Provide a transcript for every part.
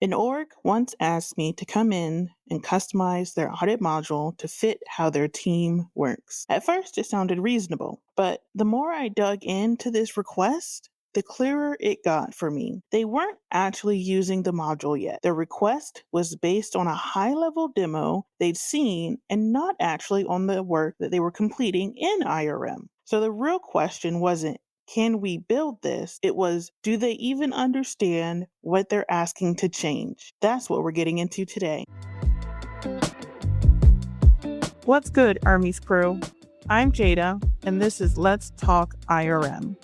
An org once asked me to come in and customize their audit module to fit how their team works. At first, it sounded reasonable, but the more I dug into this request, the clearer it got for me. They weren't actually using the module yet. The request was based on a high-level demo they'd seen and not actually on the work that they were completing in IRM. So the real question wasn't, can we build this? It was, do they even understand what they're asking to change? That's what we're getting into today. What's good, Army's crew? I'm Jada, and this is Let's Talk IRM.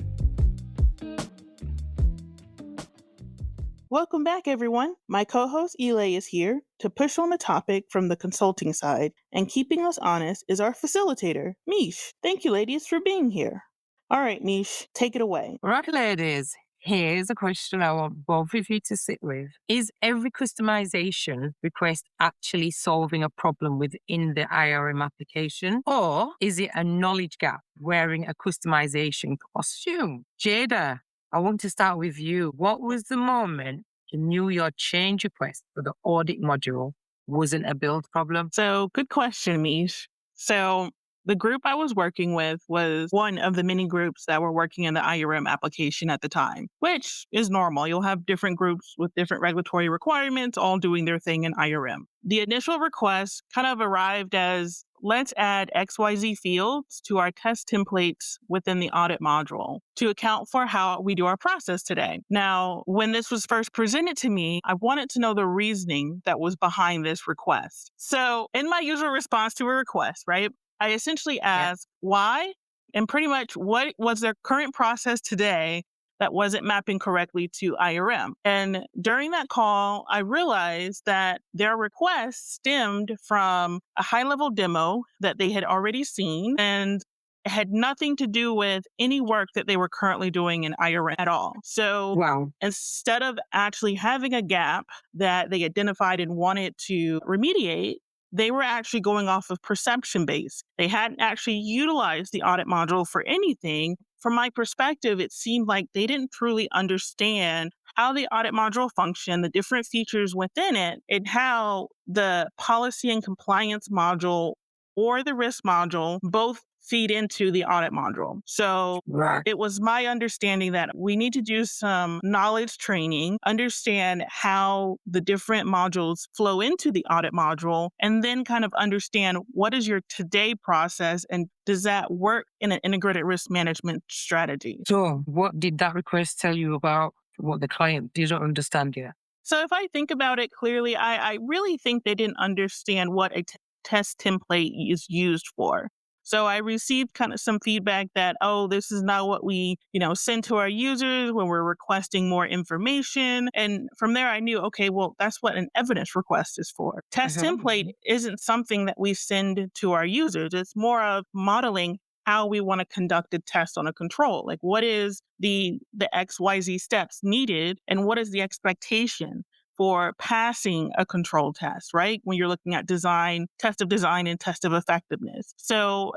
Welcome back, everyone. My co-host Elay is here to push on the topic from the consulting side, and keeping us honest is our facilitator, Mish. Thank you, ladies, for being here. All right, Mish, take it away. Right, ladies, here's a question I want both of you to sit with. Is every customization request actually solving a problem within the IRM application? Or is it a knowledge gap wearing a customization costume? Jada, I want to start with you. What was the moment you knew your change request for the audit module wasn't a build problem? So, good question, Mish. So, the group I was working with was one of the many groups that were working in the IRM application at the time, which is normal. You'll have different groups with different regulatory requirements all doing their thing in IRM. The initial request kind of arrived as, let's add XYZ fields to our test templates within the audit module to account for how we do our process today. Now, when this was first presented to me, I wanted to know the reasoning that was behind this request. So in my usual response to a request, right, I essentially asked why and pretty much what was their current process today that wasn't mapping correctly to IRM. And during that call, I realized that their request stemmed from a high-level demo that they had already seen and it had nothing to do with any work that they were currently doing in IRM at all. So instead of actually having a gap that they identified and wanted to remediate, they were actually going off of perception base. They hadn't actually utilized the audit module for anything. From my perspective, it seemed like they didn't truly understand how the audit module functioned, the different features within it, and how the policy and compliance module or the risk module both feed into the audit module. So it was my understanding that we need to do some knowledge training, understand how the different modules flow into the audit module, and then kind of understand what is your today process and does that work in an integrated risk management strategy? So what did that request tell you about what the client didn't understand yet? So if I think about it clearly, I really think they didn't understand what a test template is used for. So I received kind of some feedback that, oh, this is not what we, send to our users when we're requesting more information. And from there, I knew, okay, well, that's what an evidence request is for. Test template isn't something that we send to our users. It's more of modeling how we want to conduct a test on a control. Like what is the XYZ steps needed and what is the expectation for passing a control test, right? When you're looking at design, test of design and test of effectiveness. So,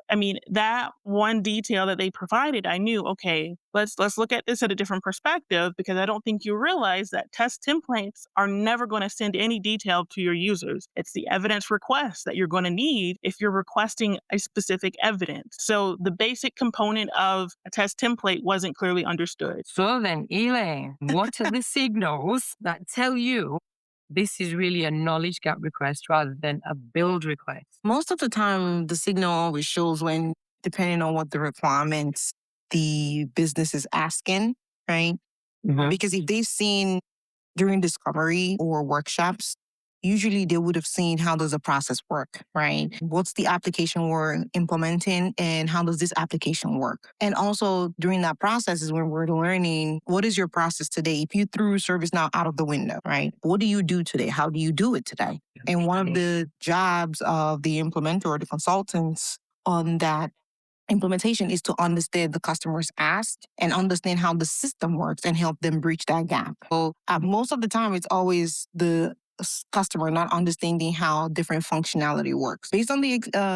that one detail that they provided, I knew, okay, let's look at this at a different perspective because I don't think you realize that test templates are never going to send any detail to your users. It's the evidence request that you're going to need if you're requesting a specific evidence. So the basic component of a test template wasn't clearly understood. So then, Elaine, what are the signals that tell you this is really a knowledge gap request rather than a build request? Most of the time, the signal always shows when, depending on what the requirements the business is asking, right? Because if they've seen during discovery or workshops, usually they would have seen how does the process work, right? What's the application we're implementing and how does this application work? And also during that process is when we're learning what is your process today? If you threw ServiceNow out of the window, right? What do you do today? How do you do it today? And one of the jobs of the implementer or the consultants on that implementation is to understand the customer's ask and understand how the system works and help them bridge that gap. So most of the time, it's always the customer not understanding how different functionality works. Based on the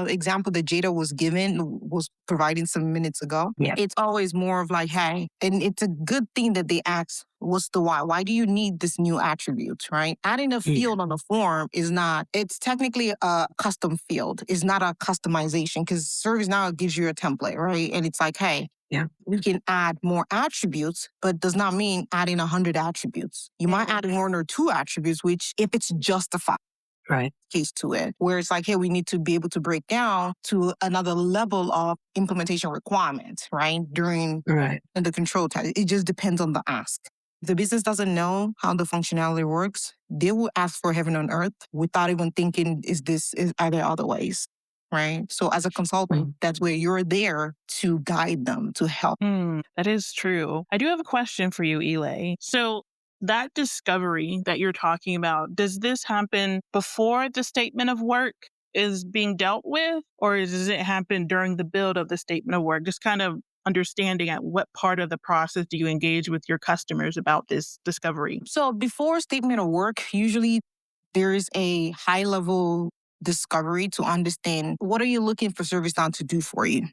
example that Jada was providing some minutes ago, it's always more of like, hey, and it's a good thing that they ask, what's the why? Why do you need this new attribute, right? Adding a field on the form it's technically a custom field. It's not a customization because ServiceNow gives you a template, right? And it's like, hey, we can add more attributes, but does not mean adding 100 attributes. You might add one or two attributes, which if it's justified, case to it, where it's like, hey, we need to be able to break down to another level of implementation requirement, right? During the control test. It just depends on the ask. If the business doesn't know how the functionality works, they will ask for heaven on earth without even thinking, are there other ways? Right. So as a consultant, that's where you're there to guide them, to help. That is true. I do have a question for you, Elay. So that discovery that you're talking about, does this happen before the statement of work is being dealt with, or does it happen during the build of the statement of work? Just kind of understanding at what part of the process do you engage with your customers about this discovery? So before statement of work, usually there is a high level discovery to understand what are you looking for ServiceNow to do for you.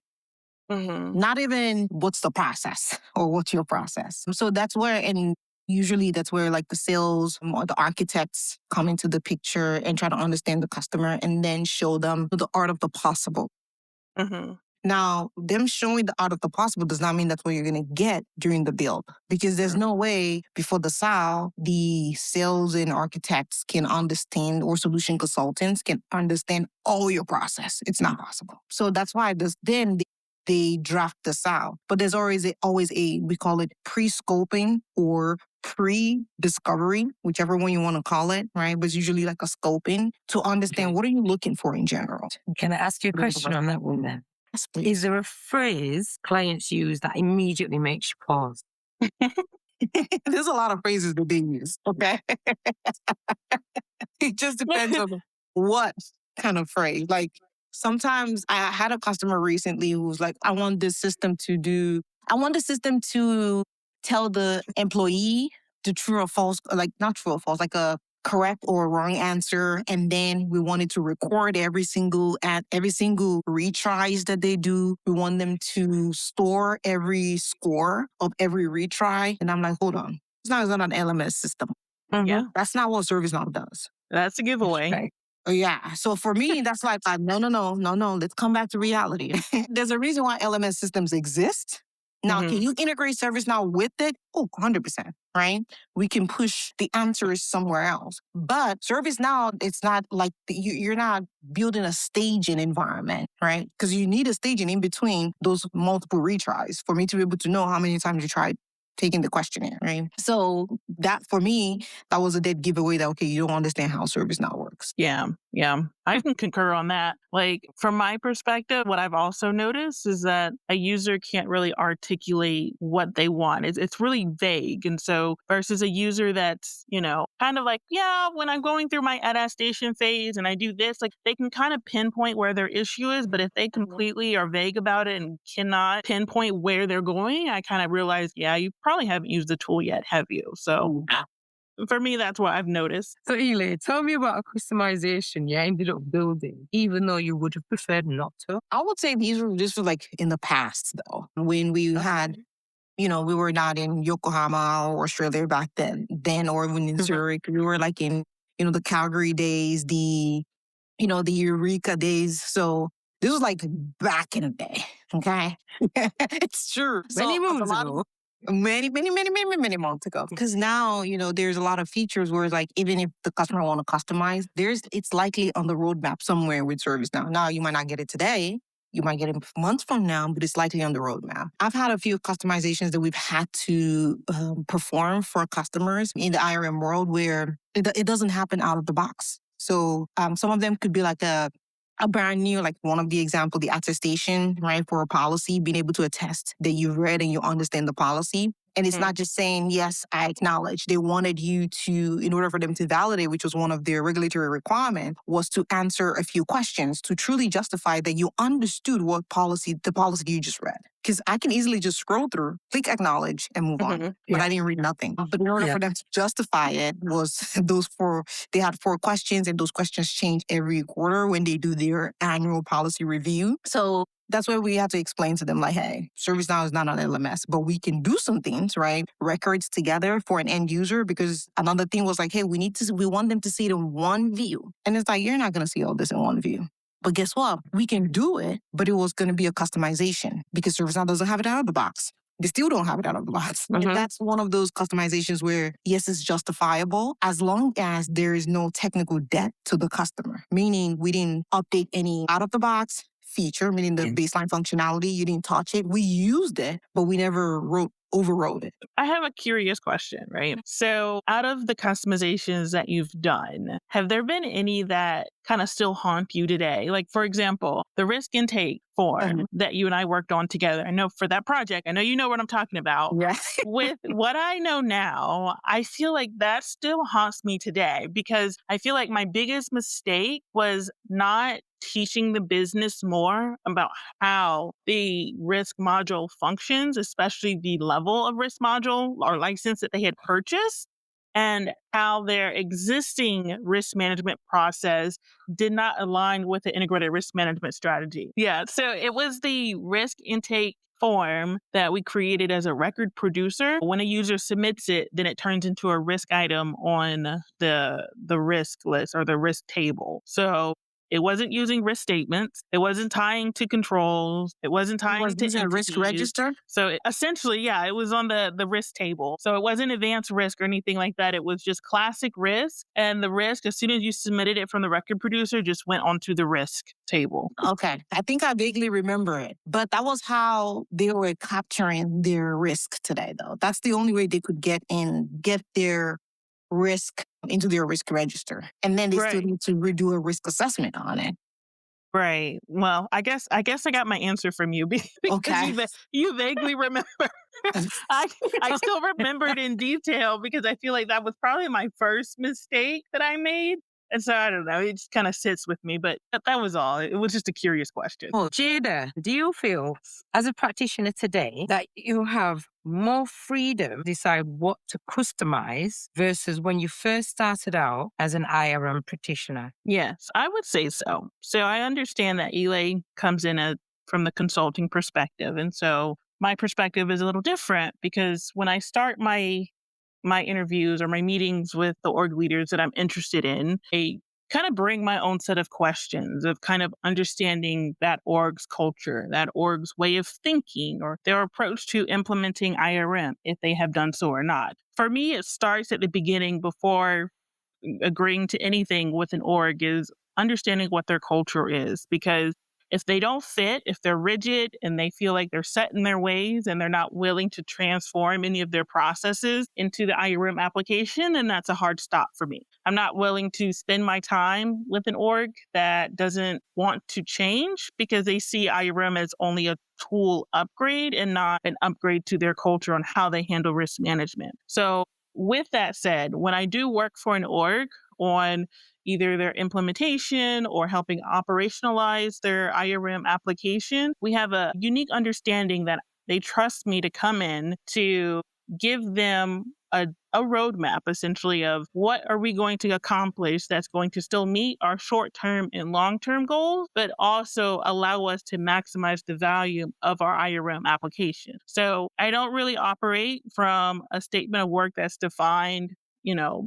Not even what's the process or what's your process. So that's where, and usually that's where like the sales or the architects come into the picture and try to understand the customer and then show them the art of the possible. Now, them showing the art of the possible does not mean that's what you're going to get during the build, because there's no way before the sale, the sales and architects can understand, or solution consultants can understand all your process. It's not possible. So that's why then they draft this out. But there's always a, we call it pre-scoping or pre-discovery, whichever one you want to call it, right? But it's usually like a scoping to understand what are you looking for in general. Can I ask you a question on that one then? Yes, please. Is there a phrase clients use that immediately makes you pause? There's a lot of phrases that they use, okay? It just depends on what kind of phrase. Like sometimes I had a customer recently who was like, I want the system to tell the employee the true or false, like not true or false, like a correct or wrong answer. And then we wanted to record every single retries that they do. We want them to store every score of every retry. And I'm like, hold on. It's not an LMS system. Yeah. That's not what ServiceNow does. That's a giveaway. Right. Yeah. So for me, that's like, no. Let's come back to reality. There's a reason why LMS systems exist. Now, can you integrate ServiceNow with it? Oh, 100%, right? We can push the answers somewhere else. But ServiceNow, it's not like you're not building a staging environment, right? Because you need a staging in between those multiple retries for me to be able to know how many times you tried taking the questionnaire, right? So that for me, that was a dead giveaway that, okay, you don't understand how ServiceNow works. Yeah. I can concur on that. Like, from my perspective, what I've also noticed is that a user can't really articulate what they want. It's really vague. And so, versus a user that's, kind of like, yeah, when I'm going through my attestation phase and I do this, like, they can kind of pinpoint where their issue is. But if they completely are vague about it and cannot pinpoint where they're going, I kind of realize, yeah, you probably haven't used the tool yet, have you? So, for me, that's what I've noticed. So, Eli, tell me about a customization you ended up building, even though you would have preferred not to. I would say this was like in the past, though, when we had, we were not in Yokohama or Australia back then, or when in Zurich. We were like in, the Calgary days, the Eureka days. So this was like back in the day, okay? It's true. Many moons ago. Many months ago. Because now, there's a lot of features where it's like, even if the customer want to customize, it's likely on the roadmap somewhere with ServiceNow. Now, you might not get it today. You might get it months from now, but it's likely on the roadmap. I've had a few customizations that we've had to perform for customers in the IRM world where it doesn't happen out of the box. So some of them could be like a brand new, like one of the example, the attestation, right, for a policy, being able to attest that you've read and you understand the policy. And it's not just saying, yes, I acknowledge. They wanted you to, in order for them to validate, which was one of their regulatory requirements, was to answer a few questions to truly justify that you understood the policy you just read. Because I can easily just scroll through, click acknowledge, and move on. But I didn't read nothing. But in order for them to justify it was they had 4 questions, and those questions change every quarter when they do their annual policy review. So that's where we have to explain to them, like, hey, ServiceNow is not an LMS, but we can do some things, right? Records together for an end user, because another thing was like, hey, we want them to see it in one view. And it's like, you're not going to see all this in one view. But guess what? We can do it, but it was going to be a customization because ServiceNow doesn't have it out of the box. They still don't have it out of the box. And that's one of those customizations where, yes, it's justifiable as long as there is no technical debt to the customer, meaning we didn't update any out of the box feature, meaning the baseline functionality. You didn't touch it. We used it, but we never overrode it. I have a curious question, right? So, out of the customizations that you've done, have there been any that kind of still haunt you today? Like, for example, the risk intake form that you and I worked on together. I know for that project, I know you know what I'm talking about. Yeah. With what I know now, I feel like that still haunts me today because I feel like my biggest mistake was not teaching the business more about how the risk module functions, especially the level of risk module or license that they had purchased, and how their existing risk management process did not align with the integrated risk management strategy. Yeah, so it was the risk intake form that we created as a record producer. When a user submits it, then it turns into a risk item on the risk list or the risk table. So it wasn't using risk statements. It wasn't tying to controls. It wasn't tying to using a risk entities. register. So essentially, yeah, it was on the risk table. So it wasn't advanced risk or anything like that. It was just classic risk. And the risk, as soon as you submitted it from the record producer, just went onto the risk table. Okay. I think I vaguely remember it, but that was how they were capturing their risk today, though. That's the only way they could get their risk into their risk register. And then they still need to redo a risk assessment on it. Right. Well, I guess I got my answer from you because Okay. you vaguely remember. I still remember it in detail because I feel like that was probably my first mistake that I made. And so I don't know, it just kind of sits with me, but that was all. It was just a curious question. Oh, Jada, do you feel as a practitioner today that you have more freedom to decide what to customize versus when you first started out as an IRM practitioner? Yes, I would say so. So I understand that Elay comes in from the consulting perspective. And so my perspective is a little different because when I start my interviews or my meetings with the org leaders that I'm interested in, I kind of bring my own set of questions of kind of understanding that org's culture, that org's way of thinking, or their approach to implementing IRM, if they have done so or not. For me, it starts at the beginning before agreeing to anything with an org is understanding what their culture is. Because if they don't fit, if they're rigid and they feel like they're set in their ways and they're not willing to transform any of their processes into the IRM application, then that's a hard stop for me. I'm not willing to spend my time with an org that doesn't want to change because they see IRM as only a tool upgrade and not an upgrade to their culture on how they handle risk management. So with that said, when I do work for an org on either their implementation or helping operationalize their IRM application, we have a unique understanding that they trust me to come in to give them a roadmap essentially of what are we going to accomplish that's going to still meet our short-term and long-term goals, but also allow us to maximize the value of our IRM application. So I don't really operate from a statement of work that's defined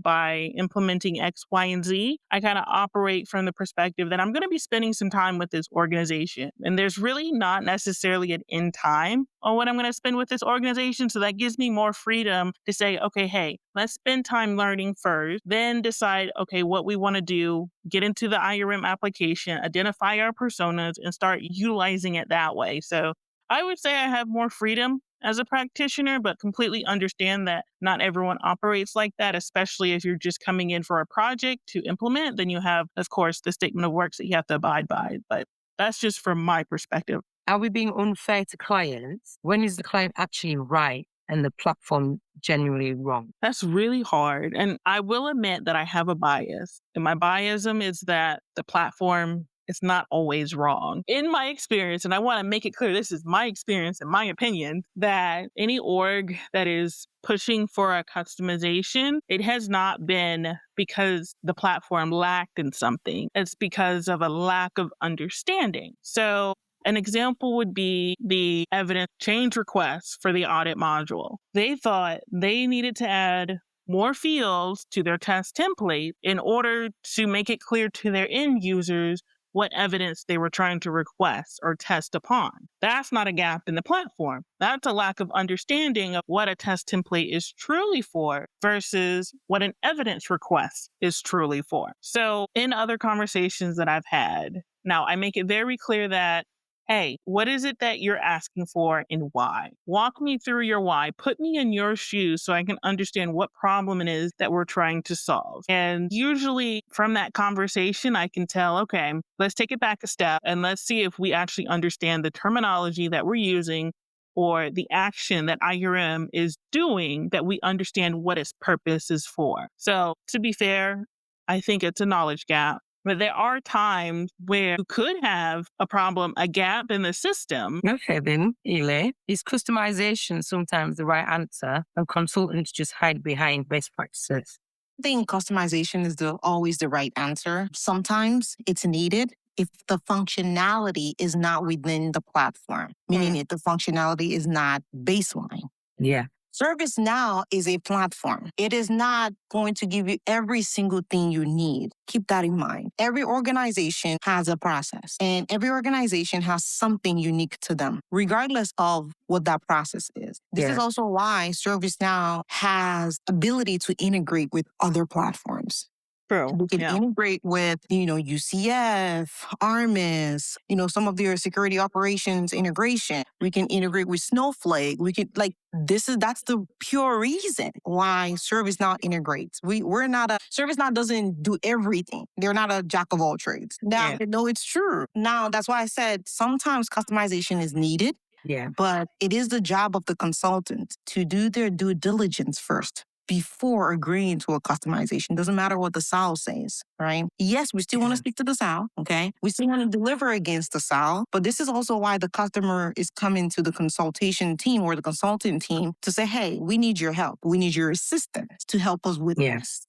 by implementing X, Y, and Z. I kind of operate from the perspective that I'm going to be spending some time with this organization. And there's really not necessarily an end time on what I'm going to spend with this organization. So that gives me more freedom to say, okay, hey, let's spend time learning first, then decide, okay, what we want to do, get into the IRM application, identify our personas, and start utilizing it that way. So I would say I have more freedom as a practitioner, but completely understand that not everyone operates like that, especially if you're just coming in for a project to implement. Then you have, of course, the statement of works that you have to abide by. But that's just from my perspective. Are we being unfair to clients? When is the client actually right and the platform genuinely wrong? That's really hard. And I will admit that I have a bias. And my biasm is that the platform is not always wrong. In my experience, and I want to make it clear, this is my experience and my opinion, that any org that is pushing for a customization, it has not been because the platform lacked in something. It's because of a lack of understanding. So an example would be the evidence change request for the audit module. They thought they needed to add more fields to their test template in order to make it clear to their end users what evidence they were trying to request or test upon. That's not a gap in the platform. That's a lack of understanding of what a test template is truly for versus what an evidence request is truly for. So in other conversations that I've had, now I make it very clear that hey, what is it that you're asking for and why? Walk me through your why. Put me in your shoes so I can understand what problem it is that we're trying to solve. And usually from that conversation, I can tell, okay, let's take it back a step and let's see if we actually understand the terminology that we're using or the action that IRM is doing, that we understand what its purpose is for. So to be fair, I think it's a knowledge gap. But there are times where you could have a problem, a gap in the system. Okay, then, Ile, is customization sometimes the right answer and consultants just hide behind best practices? I think customization is always the right answer. Sometimes it's needed if the functionality is not within the platform, meaning if the functionality is not baseline. Yeah. ServiceNow is a platform. It is not going to give you every single thing you need. Keep that in mind. Every organization has a process, and every organization has something unique to them, regardless of what that process is. This is also why ServiceNow has ability to integrate with other platforms. True. We can integrate with, UCF, Armis, some of their security operations integration. We can integrate with Snowflake. We could that's the pure reason why ServiceNow integrates. ServiceNow doesn't do everything. They're not a jack of all trades. Now, no, it's true. Now, that's why I said sometimes customization is needed. Yeah. But it is the job of the consultant to do their due diligence first before agreeing to a customization. Doesn't matter what the SAL says, right? Yes, we still want to speak to the SAL, okay? We still want to deliver against the SAL, but this is also why the customer is coming to the consultation team or the consultant team to say, hey, we need your help. We need your assistance to help us with this.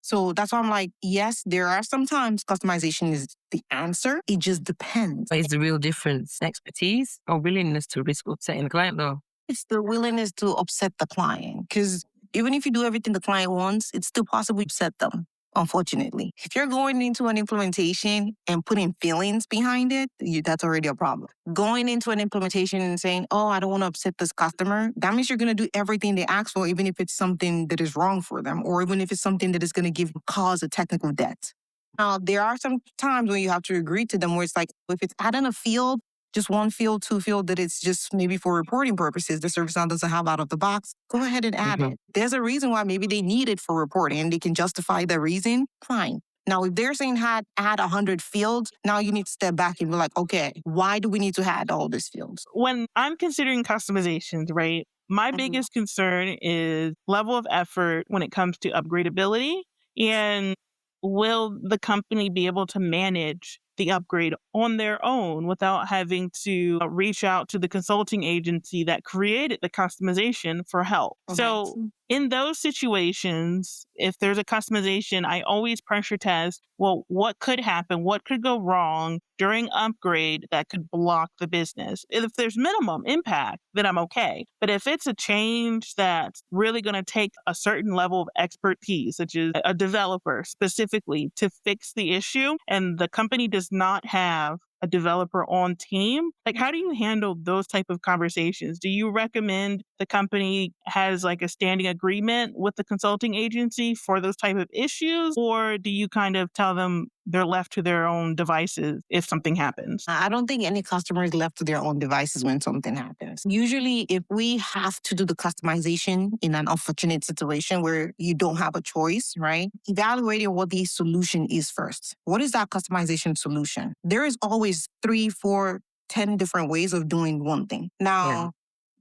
So that's why I'm like, yes, there are sometimes customization is the answer. It just depends. What is the real difference? Expertise or willingness to risk upsetting the client, though? It's the willingness to upset the client. Because even if you do everything the client wants, it's still possible to upset them, unfortunately. If you're going into an implementation and putting feelings behind it, that's already a problem. Going into an implementation and saying, oh, I don't want to upset this customer, that means you're going to do everything they ask for, even if it's something that is wrong for them, or even if it's something that is going to cause a technical debt. Now, there are some times when you have to agree to them where it's like, if it's adding a field, just one field, two field that it's just maybe for reporting purposes, the ServiceNow doesn't have out of the box, go ahead and add it. There's a reason why maybe they need it for reporting and they can justify the reason, fine. Now, if they're saying add 100 fields, now you need to step back and be like, okay, why do we need to add all these fields? When I'm considering customizations, right, my biggest concern is level of effort when it comes to upgradability, and will the company be able to manage the upgrade on their own without having to reach out to the consulting agency that created the customization for help. So in those situations, if there's a customization, I always pressure test, well, what could happen? What could go wrong during upgrade that could block the business? If there's minimum impact, then I'm okay. But if it's a change that's really going to take a certain level of expertise, such as a developer specifically to fix the issue, and the company does not have a developer on team, like how do you handle those type of conversations? Do you recommend the company has like a standing agreement with the consulting agency for those type of issues? Or do you kind of tell them they're left to their own devices if something happens? I don't think any customer is left to their own devices when something happens. Usually, if we have to do the customization in an unfortunate situation where you don't have a choice, right? Evaluating what the solution is first. What is that customization solution? There is always 3, 4, 10 different ways of doing one thing. Now,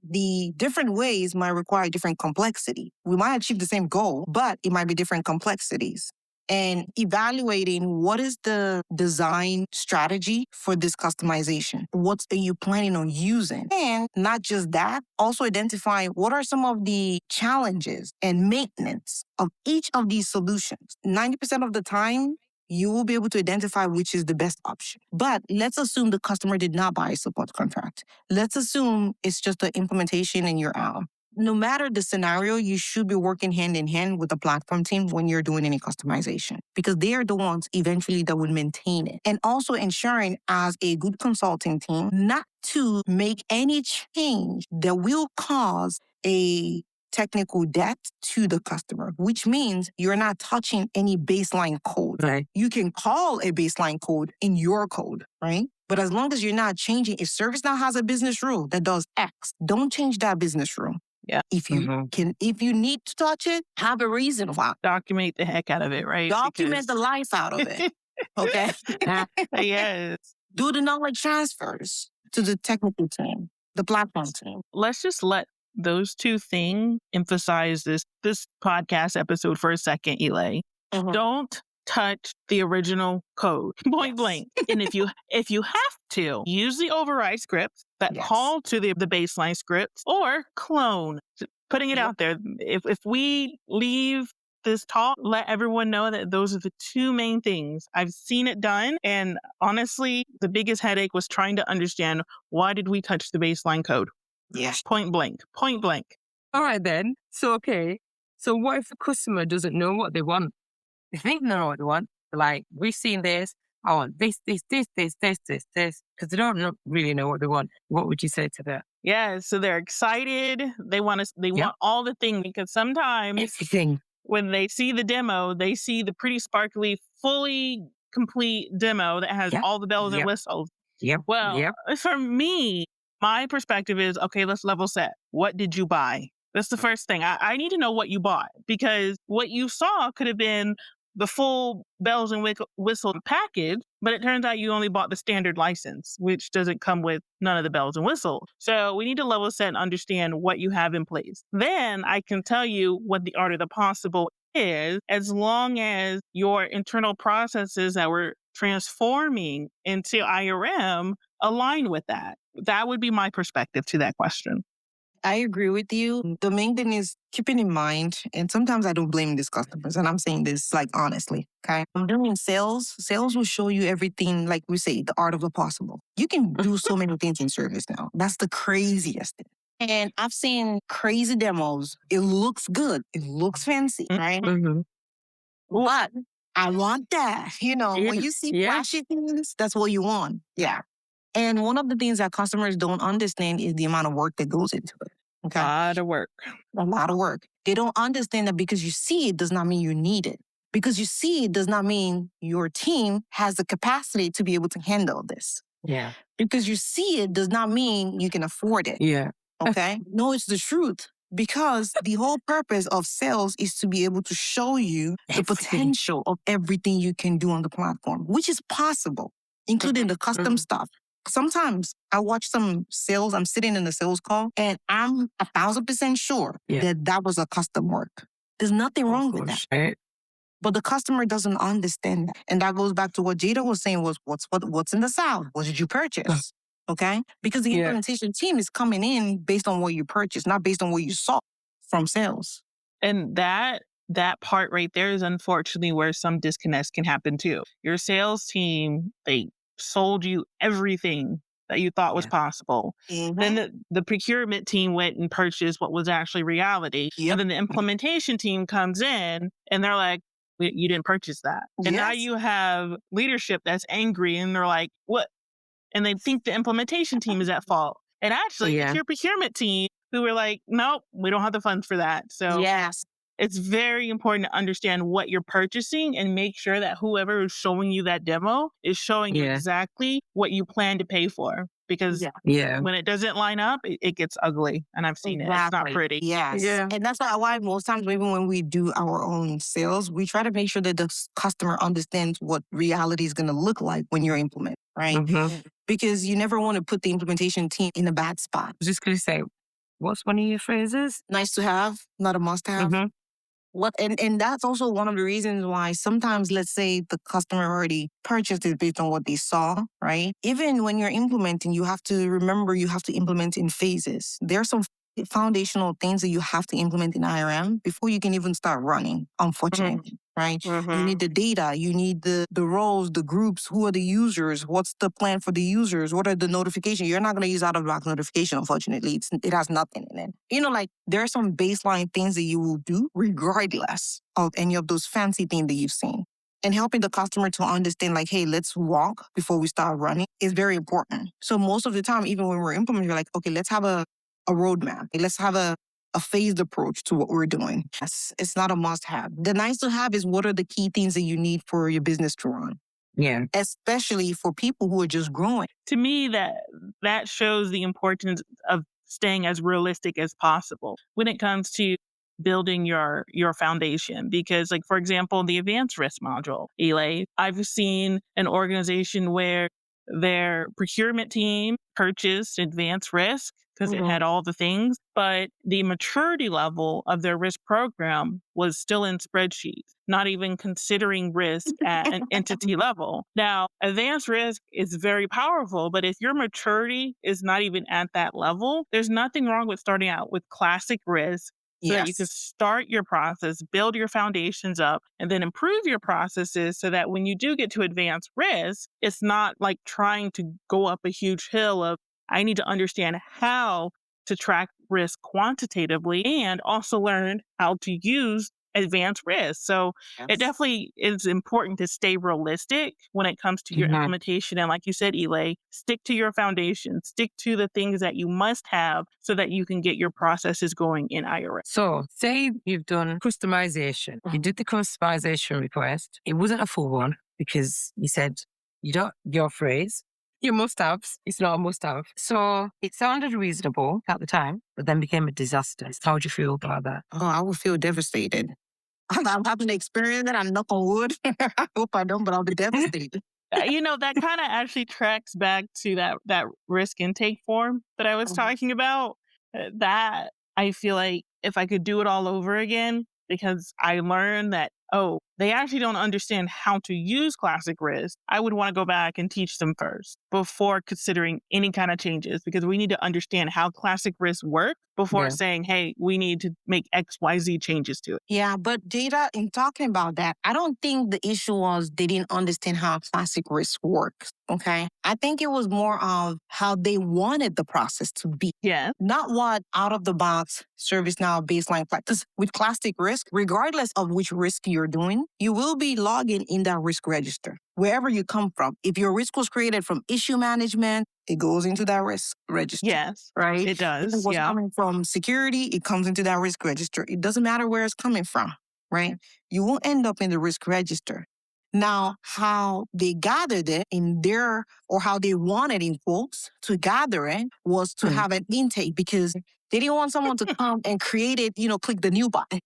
the different ways might require different complexity. We might achieve the same goal, but it might be different complexities. And evaluating what is the design strategy for this customization? What are you planning on using? And not just that, also identifying what are some of the challenges and maintenance of each of these solutions. 90% of the time, you will be able to identify which is the best option. But let's assume the customer did not buy a support contract. Let's assume it's just an implementation and you're out. No matter the scenario, you should be working hand in hand with the platform team when you're doing any customization, because they are the ones eventually that would maintain it. And also ensuring as a good consulting team not to make any change that will cause a technical debt to the customer, which means you're not touching any baseline code. Right. You can call a baseline code in your code, right? But as long as you're not changing, if ServiceNow has a business rule that does X, don't change that business rule. Yeah. If you need to touch it, have a reason why. Document the heck out of it, right? Document the life out of it. Okay. Yes. Do the knowledge transfers to the technical team, the platform team. Let's just let those two things emphasize this podcast episode for a second, Elay. Don't touch the original code, point blank. And if you have to, use the override scripts that call to the baseline scripts, or clone. Putting it out there. If we leave this talk, let everyone know that those are the two main things. I've seen it done, and honestly, the biggest headache was trying to understand, why did we touch the baseline code? Yes. Point blank. All right then. So what if the customer doesn't know what they want? They think they know what they want. They're like, we've seen this. I want this, because they don't really know what they want. What would you say to that? Yeah, so they're excited. They want all the things, because sometimes everything. When they see the demo, they see the pretty sparkly, fully complete demo that has all the bells and whistles. Well, for me, my perspective is, okay, let's level set. What did you buy? That's the first thing. I need to know what you bought, because what you saw could have been the full bells and whistle package, but it turns out you only bought the standard license, which doesn't come with none of the bells and whistles. So we need to level set and understand what you have in place. Then I can tell you what the art of the possible is, as long as your internal processes that we're transforming into IRM align with that. That would be my perspective to that question. I agree with you. The main thing is keeping in mind, and sometimes I don't blame these customers, and I'm saying this like honestly, okay? I'm doing sales. Sales will show you everything, like we say, the art of the possible. You can do so many things in service now. That's the craziest thing. And I've seen crazy demos. It looks good. It looks fancy, right? But I want that. When you see flashy things, that's what you want. Yeah. And one of the things that customers don't understand is the amount of work that goes into it. Okay. A lot of work. A lot of work. They don't understand that because you see it does not mean you need it. Because you see it does not mean your team has the capacity to be able to handle this. Yeah. Because you see it does not mean you can afford it. Yeah. Okay. No, it's the truth. Because the whole purpose of sales is to be able to show you the potential of everything you can do on the platform, which is possible, including the custom stuff. Sometimes I watch some sales, I'm sitting in a sales call, and I'm 1,000% sure that was a custom work. There's nothing wrong with that. Right. But the customer doesn't understand that. And that goes back to what Jada was saying, was what's in the South? What did you purchase? Okay? Because the implementation team is coming in based on what you purchased, not based on what you saw from sales. And that part right there is unfortunately where some disconnects can happen too. Your sales team, they sold you everything that you thought was possible. Then the procurement team went and purchased what was actually reality. And then the implementation team comes in and they're like, you didn't purchase that. And now you have leadership that's angry and they're like, what? And they think the implementation team is at fault. And actually, it's your procurement team who were like, nope, we don't have the funds for that. So it's very important to understand what you're purchasing and make sure that whoever is showing you that demo is showing you exactly what you plan to pay for. Because when it doesn't line up, it gets ugly. And I've seen it. It's not pretty. Yes. Yeah. And that's why most times, even when we do our own sales, we try to make sure that the customer understands what reality is going to look like when you're implementing, right? Because you never want to put the implementation team in a bad spot. I was just going to say, What's one of your phrases? Nice to have, not a must have. Mm-hmm. What and that's also one of the reasons why sometimes, let's say the customer already purchased it based on what they saw, right? Even when you're implementing, you have to remember you have to implement in phases. There are some foundational things that you have to implement in IRM before you can even start running, unfortunately, right? You Mm-hmm. need the data, you need the roles, the groups, who are the users, what's the plan for the users, what are the notifications. You're not going to use out of box notification, unfortunately. It has nothing in it. Like there are some baseline things that you will do regardless of any of those fancy things that you've seen. And helping the customer to understand, like, hey, let's walk before we start running is very important. So most of the time, even when we're implementing, we're like, okay, let's have a roadmap. Let's have a phased approach to what we're doing. Yes, it's not a must have. The nice to have is what are the key things that you need for your business to run, Yeah. especially for people who are just growing. To me, that shows the importance of staying as realistic as possible when it comes to building your foundation. Because, like, for example, the advanced risk module, Elay, I've seen an organization where their procurement team purchased advanced risk because it had all the things, but the maturity level of their risk program was still in spreadsheets, not even considering risk at an entity level. Now, advanced risk is very powerful, but if your maturity is not even at that level, there's nothing wrong with starting out with classic risk so that you can Yes. start your process, build your foundations up, and then improve your processes so that when you do get to advanced risk, it's not like trying to go up a huge hill of, I need to understand how to track risk quantitatively and also learn how to use advanced risk. So it Yes. definitely is important to stay realistic when it comes to your Mhm. implementation. And like you said, Elay, stick to your foundation, stick to the things that you must have so that you can get your processes going in IRS. So, say you've done customization. You did the customization request. It wasn't a full one because you said you don't, your phrase, your must haves. It's not a must have. So, it sounded reasonable at the time, but then became a disaster. How would you feel about that? Oh, I would feel devastated. I'm having to experience it. I'm knock on wood. I hope I don't, but I'll be devastated. That kind of actually tracks back to that risk intake form that I was talking about. That I feel like if I could do it all over again, because I learned that, oh, they actually don't understand how to use classic risk, I would want to go back and teach them first before considering any kind of changes, because we need to understand how classic risk work before Yeah. saying, hey, we need to make XYZ changes to it. Yeah, but data, in talking about that, I don't think the issue was they didn't understand how classic risk works. Okay. I think it was more of how they wanted the process to be. Yeah. Not what out of the box ServiceNow baseline practice. With classic risk, regardless of which risk you're doing, you will be logging in that risk register wherever you come from. If your risk was created from issue management, it goes into that risk register. Yes. Right? It If it does. was Yeah. coming from security, it comes into that risk register. It doesn't matter where it's coming from, right? You will end up in the risk register. Now, how they gathered it in their, or how they wanted, in quotes, to gather it was to have an intake, because they didn't want someone to come and create it, click the new button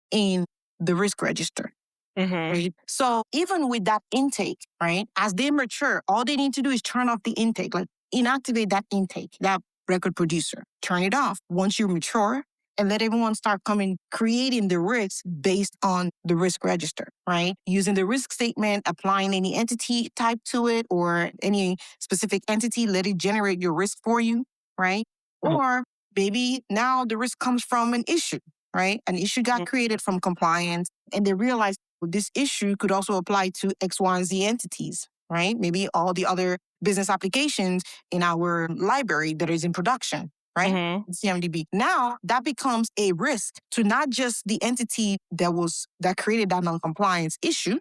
in the risk register. Mm-hmm. Right? So even with that intake, right, as they mature, all they need to do is turn off the intake, like inactivate that intake, that record producer, turn it off once you mature, and let everyone start coming, creating the risks based on the risk register, right? Using the risk statement, applying any entity type to it or any specific entity, let it generate your risk for you, right? Or maybe now the risk comes from an issue, right? An issue got created from compliance, and they realized this issue could also apply to X, Y, and Z entities, right? Maybe all the other business applications in our library that is in production, right? Mm-hmm. CMDB. Now that becomes a risk to not just the entity that created that non-compliance issue,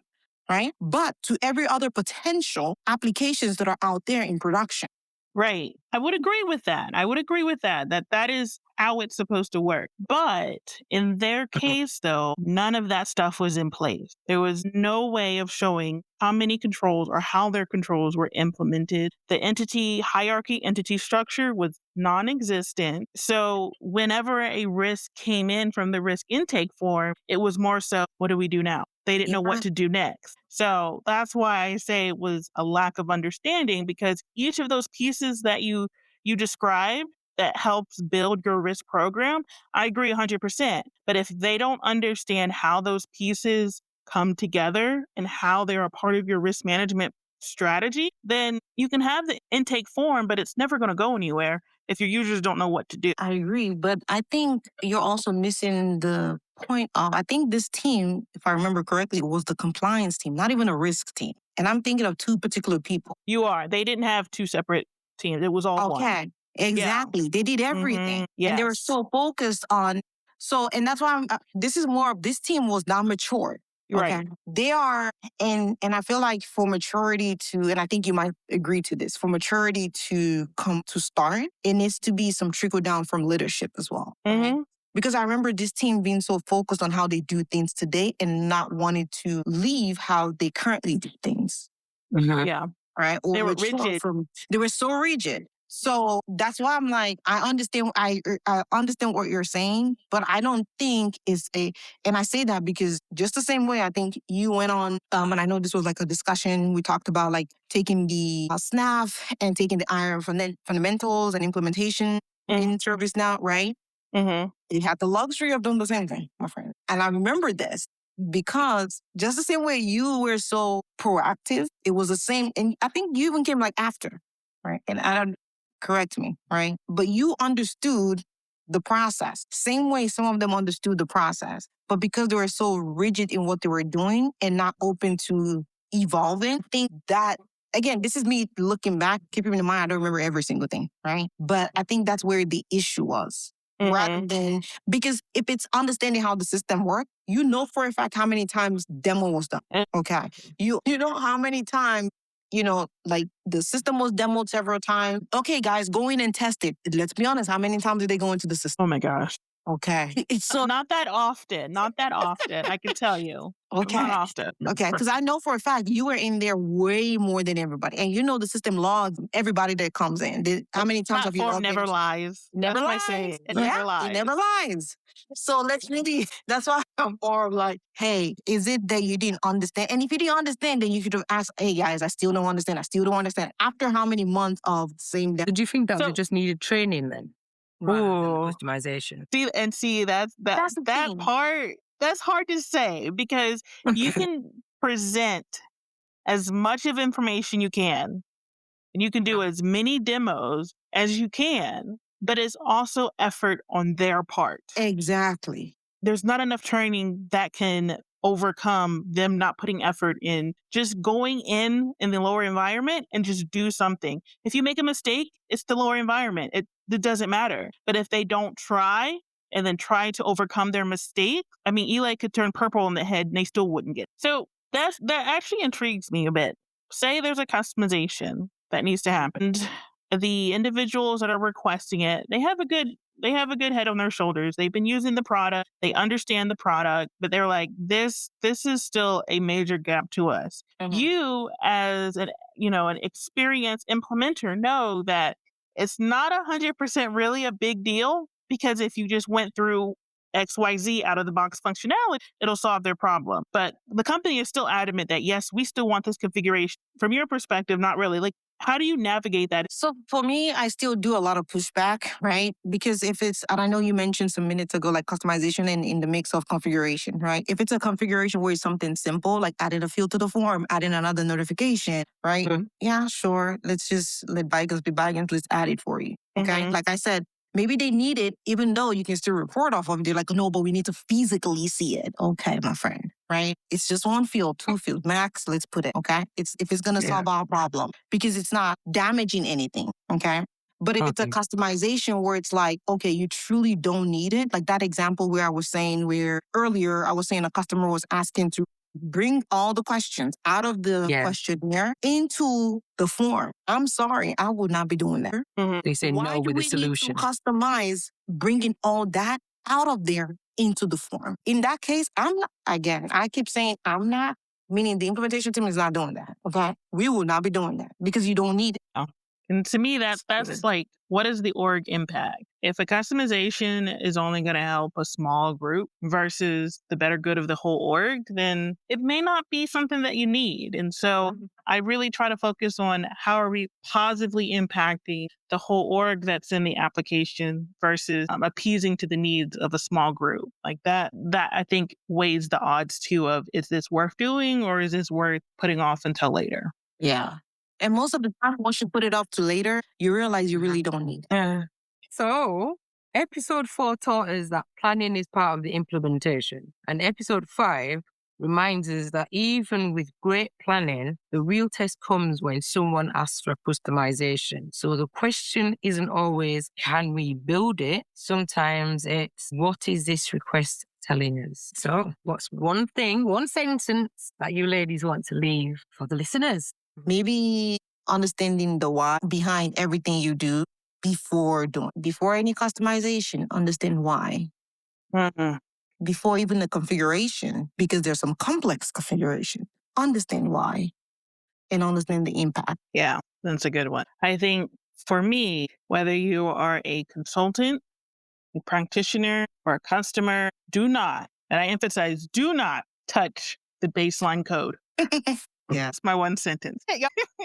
right? But to every other potential applications that are out there in production. Right. I would agree with that. That is how it's supposed to work. But in their case, though, none of that stuff was in place. There was no way of showing how many controls or how their controls were implemented. The entity hierarchy, entity structure was non-existent. So whenever a risk came in from the risk intake form, it was more so, what do we do now? They didn't know what to do next. So that's why I say it was a lack of understanding, because each of those pieces that you described that helps build your risk program, I agree 100%. But if they don't understand how those pieces come together and how they're a part of your risk management strategy, then you can have the intake form, but it's never going to go anywhere if your users don't know what to do. I agree, but I think you're also missing the point of, I think this team, if I remember correctly, was the compliance team, not even a risk team. And I'm thinking of two particular people. You are. They didn't have two separate teams. It was all one. Okay, exactly. They did everything. And they were Yes. so focused on, so, and that's why this is more, this team was not mature. Okay. Right. They are, and I feel like for maturity to, and I think you might agree to this, for maturity to come to start, it needs to be some trickle down from leadership as well. Mm-hmm. Because I remember this team being so focused on how they do things today and not wanting to leave how they currently do things. Yeah. Right? Or They were mature rigid. they were so rigid. So that's why I'm like, I understand. I understand what you're saying, but I don't think it's a. And I say that because just the same way I think you went on, and I know this was like a discussion. We talked about like taking the SNAF and taking the IRM fundamentals and implementation in ServiceNow, right? Mm-hmm. You had the luxury of doing the same thing, my friend. And I remember this because just the same way you were so proactive, it was the same. And I think you even came like after, right? And I don't, correct me, right? But you understood the process. Same way some of them understood the process. But because they were so rigid in what they were doing and not open to evolving, I think that again, this is me looking back, keeping in mind I don't remember every single thing, right? But I think that's where the issue was. Rather than, because if it's understanding how the system works, you know for a fact how many times demo was done. Okay. You know how many times, like the system was demoed several times. Okay, guys, go in and test it. Let's be honest, how many times did they go into the system? Oh my gosh. Okay. It's so Not that often. Not that often. I can tell you. Not okay. often. Okay, because I know for a fact you were in there way more than everybody, and you know the system logs everybody that comes in. How many times have you Platform logged in? never lies. Never That's my lies. saying. It Yeah, never lies. it never lies. So let's really, that's why I'm more of like, hey, is it that you didn't understand? And if you didn't understand, then you should have asked, hey guys, I still don't understand. I still don't understand. After how many months of saying that? Did you think that So- they just needed training then? Rather than Ooh. customization. See That's the that thing. part, that's hard to say because you can present as much of information you can, and you can do as many demos as you can, but it's also effort on their part. Exactly. There's not enough training that can overcome them not putting effort in just going in the lower environment and just do something. If you make a mistake, it's the lower environment. It doesn't matter. But if they don't try and then try to overcome their mistake, I mean, Eli could turn purple in the head and they still wouldn't get it. So that actually intrigues me a bit. Say there's a customization that needs to happen. The individuals that are requesting it, they have a good head on their shoulders. They've been using the product. They understand the product, but they're like, this is still a major gap to us. You as an experienced implementer know that it's not 100% really a big deal because if you just went through XYZ out of the box functionality, it'll solve their problem. But the company is still adamant that yes, we still want this configuration. From your perspective, not really. Like, how do you navigate that? So for me, I still do a lot of pushback, right? Because if it's, and I know you mentioned some minutes ago, like customization and in the mix of configuration, right? If it's a configuration where it's something simple, like adding a field to the form, adding another notification, right? Yeah, sure. Let's just let bygones be bygones. Let's add it for you. Okay. Like I said, maybe they need it, even though you can still report off of it. They're like, no, but we need to physically see it. Okay, my friend, right? It's just one field, two fields, max. Let's put it, okay? If it's going to solve our problem because it's not damaging anything, okay? But if it's a customization where it's like, okay, you truly don't need it, like that example where I was saying, where earlier I was saying a customer was asking to bring all the questions out of the questionnaire into the form. I'm sorry, I would not be doing that. They say Why no do with the we need to solution. customize bringing all that out of there into the form? In that case, I'm not, again, I keep saying I'm not, meaning the implementation team is not doing that, okay? We will not be doing that because you don't need it. And to me, that's like, what is the org impact? If a customization is only going to help a small group versus the better good of the whole org, then it may not be something that you need. And so I really try to focus on how are we positively impacting the whole org that's in the application versus appeasing to the needs of a small group. Like that I think weighs the odds too of, is this worth doing or is this worth putting off until later? Yeah. And most of the time, once you put it off to later, you realize you really don't need it. So, episode 4 taught us that planning is part of the implementation. And episode 5 reminds us that even with great planning, the real test comes when someone asks for customization. So the question isn't always, can we build it? Sometimes it's, what is this request telling us? So, what's one sentence that you ladies want to leave for the listeners? Maybe understanding the why behind everything you do before any customization, understand why. Before even the configuration, because there's some complex configuration, understand why and understand the impact. Yeah, that's a good one. I think for me, whether you are a consultant, a practitioner, or a customer, do not, and I emphasize, do not touch the baseline code. Yeah. That's my one sentence.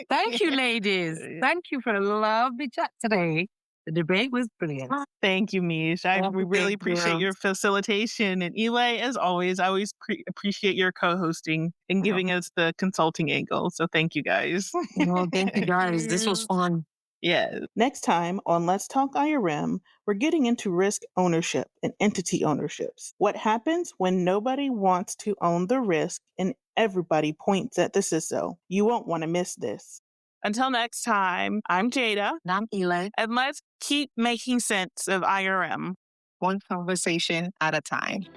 Thank you, ladies. Thank you for a lovely chat today. The debate was brilliant. Thank you, Mish. We really appreciate your facilitation. And Eli, as always, I always appreciate your co-hosting and giving us the consulting angle. So thank you, guys. Well, thank you, guys. This was fun. Yeah. Next time on Let's Talk IRM, we're getting into risk ownership and entity ownerships. What happens when nobody wants to own the risk and everybody points at the CISO? You won't want to miss this. Until next time, I'm Jada. And I'm Eli. And let's keep making sense of IRM. One conversation at a time.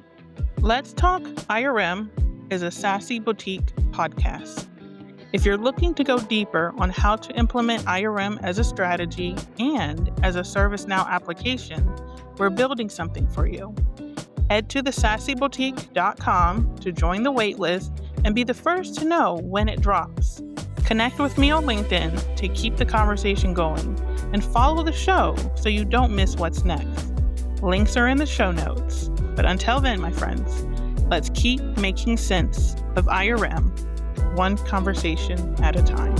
Let's Talk IRM is a Sassy Boutique podcast. If you're looking to go deeper on how to implement IRM as a strategy and as a ServiceNow application, we're building something for you. Head to thesassyboutique.com to join the waitlist and be the first to know when it drops. Connect with me on LinkedIn to keep the conversation going and follow the show so you don't miss what's next. Links are in the show notes. But until then, my friends, let's keep making sense of IRM, one conversation at a time.